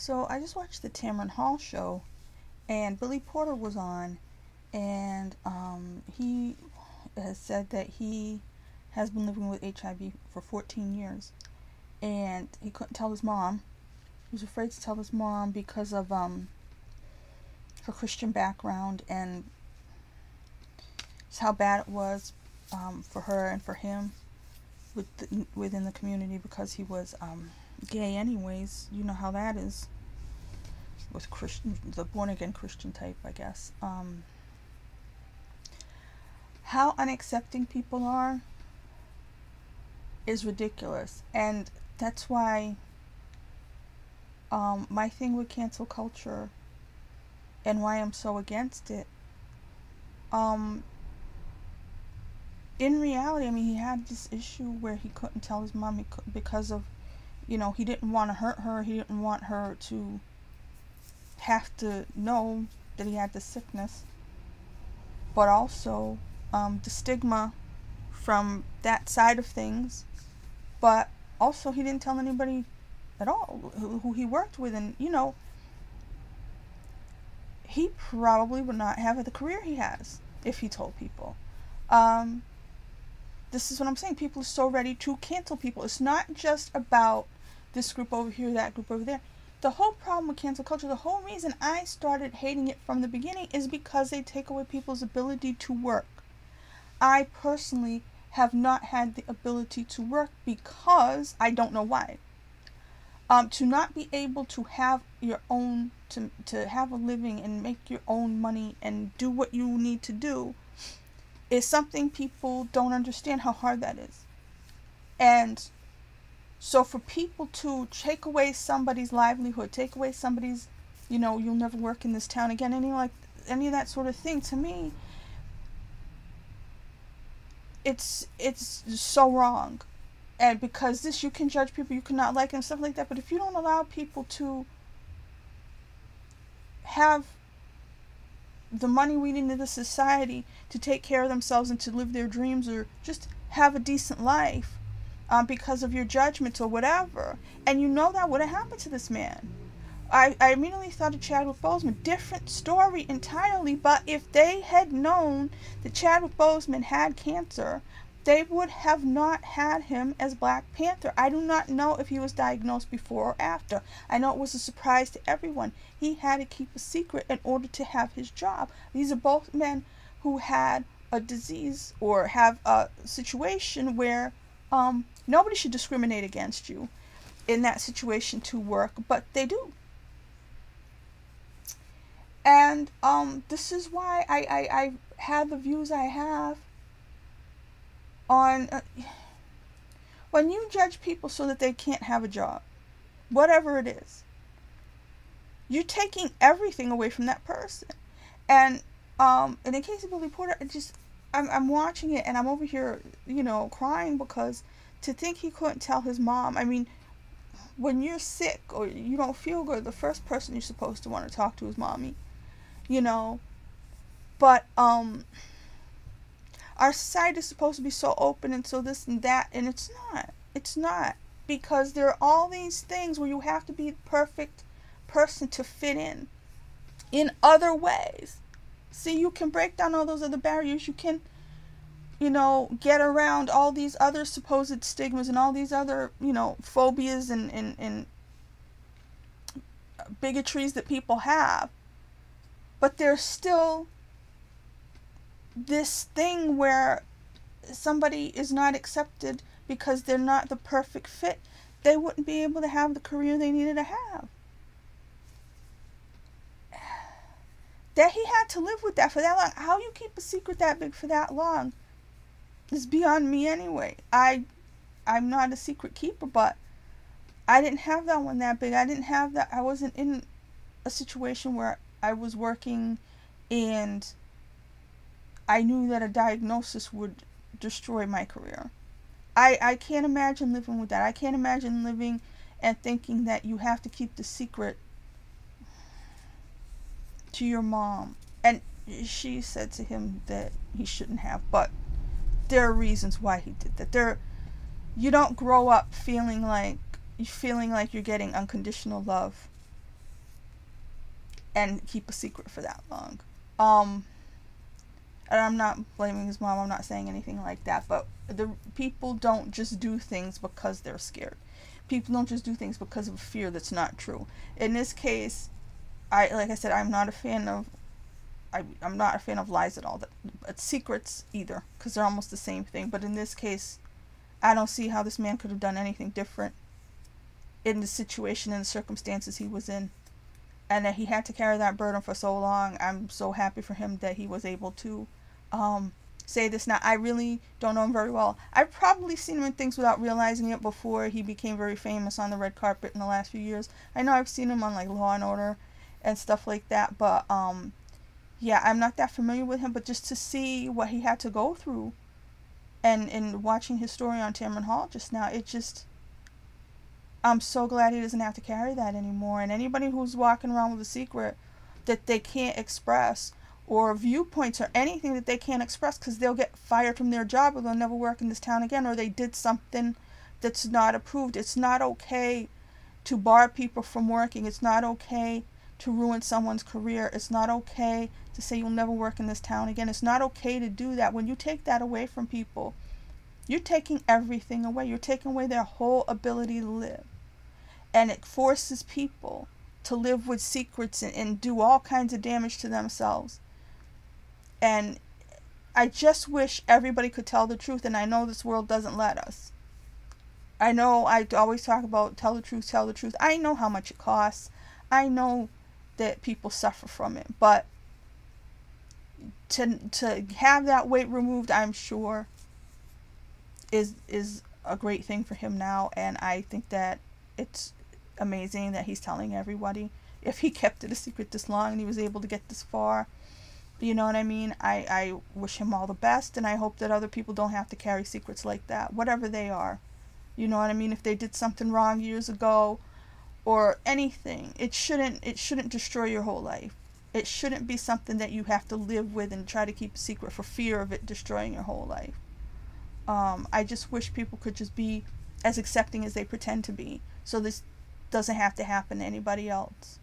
So I just watched the Tamron Hall show, and Billy Porter was on, and he has said that he has been living with HIV for 14 years, and he couldn't tell his mom. He was afraid to tell his mom because of her Christian background and just how bad it was for her and for him within the community, because he was gay anyways. You know how that is with Christian, the born-again Christian type, I guess. How unaccepting people are is ridiculous, and that's why my thing with cancel culture and why I'm so against it, in reality, I mean, he had this issue where he couldn't tell his mom because of, he didn't want to hurt her. He didn't want her to have to know that he had the sickness, but also the stigma from that side of things. But also, he didn't tell anybody at all who he worked with, and he probably would not have the career he has if he told people. This is what I'm saying. People are so ready to cancel people. It's not just about this group over here, that group over there. The whole problem with cancel culture, the whole reason I started hating it from the beginning, is because they take away people's ability to work. I personally have not had the ability to work because I don't know why. To not be able to have your own, to have a living and make your own money and do what you need to do is something people don't understand how hard that is. And so for people to take away somebody's livelihood, take away somebody's, you'll never work in this town again, any of that sort of thing, to me, it's so wrong. And because this, you can judge people, you cannot like them, stuff like that. But if you don't allow people to have the money we need in this society to take care of themselves and to live their dreams or just have a decent life, because of your judgments or whatever, and that would have happened to this man. I immediately thought of Chadwick Boseman. Different story entirely, but if they had known that Chadwick Boseman had cancer, they would have not had him as Black Panther. I do not know if he was diagnosed before or after. I know it was a surprise to everyone. He had to keep a secret in order to have his job. These are both men who had a disease or have a situation where nobody should discriminate against you in that situation to work, but they do. And this is why I have the views I have on when you judge people so that they can't have a job, whatever it is, you're taking everything away from that person. And in the case of Billy Porter, I'm watching it and I'm over here, crying, because to think he couldn't tell his mom. I mean, when you're sick or you don't feel good, the first person you're supposed to want to talk to is mommy, But our society is supposed to be so open and so this and that, and it's not. It's not. Because there are all these things where you have to be the perfect person to fit in other ways. See, you can break down all those other barriers. You can, get around all these other supposed stigmas and all these other, phobias and bigotries that people have. But there's still this thing where somebody is not accepted because they're not the perfect fit. They wouldn't be able to have the career they needed to have. That he had to live with that for that long. How you keep a secret that big for that long is beyond me anyway. I'm not a secret keeper, but I didn't have that one that big. I didn't have that. I wasn't in a situation where I was working and I knew that a diagnosis would destroy my career. I can't imagine living with that. I can't imagine living and thinking that you have to keep the secret to your mom. And she said to him that he shouldn't have, but there are reasons why he did that. You don't grow up feeling like you're getting unconditional love and keep a secret for that long. And I'm not blaming his mom, I'm not saying anything like that, but the people don't just do things because they're scared. People don't just do things because of fear that's not true. In this case, like I said, I'm not a fan of lies at all. But secrets either, because they're almost the same thing. But in this case, I don't see how this man could have done anything different in the situation and the circumstances he was in, and that he had to carry that burden for so long. I'm so happy for him that he was able to say this. Now, I really don't know him very well. I've probably seen him in things without realizing it before he became very famous on the red carpet in the last few years. I know I've seen him on like Law and Order and stuff like that, but yeah, I'm not that familiar with him. But just to see what he had to go through, and watching his story on Tamron Hall just now, I'm so glad he doesn't have to carry that anymore. And anybody who's walking around with a secret that they can't express, or viewpoints or anything that they can't express because they'll get fired from their job or they'll never work in this town again, or they did something that's not approved. It's not okay to bar people from working. It's not okay to ruin someone's career. It's not okay to say you'll never work in this town again. It's not okay to do that. When you take that away from people, you're taking everything away. You're taking away their whole ability to live. And it forces people to live with secrets and do all kinds of damage to themselves. And I just wish everybody could tell the truth, and I know this world doesn't let us. I know I always talk about tell the truth, tell the truth. I know how much it costs. I know that people suffer from it, but to have that weight removed, I'm sure is a great thing for him now. And I think that it's amazing that he's telling everybody. If he kept it a secret this long and he was able to get this far, you know what I mean? I wish him all the best, and I hope that other people don't have to carry secrets like that, whatever they are. You know what I mean? If they did something wrong years ago or anything, it shouldn't destroy your whole life. It shouldn't be something that you have to live with and try to keep a secret for fear of it destroying your whole life. I just wish people could just be as accepting as they pretend to be, so this doesn't have to happen to anybody else.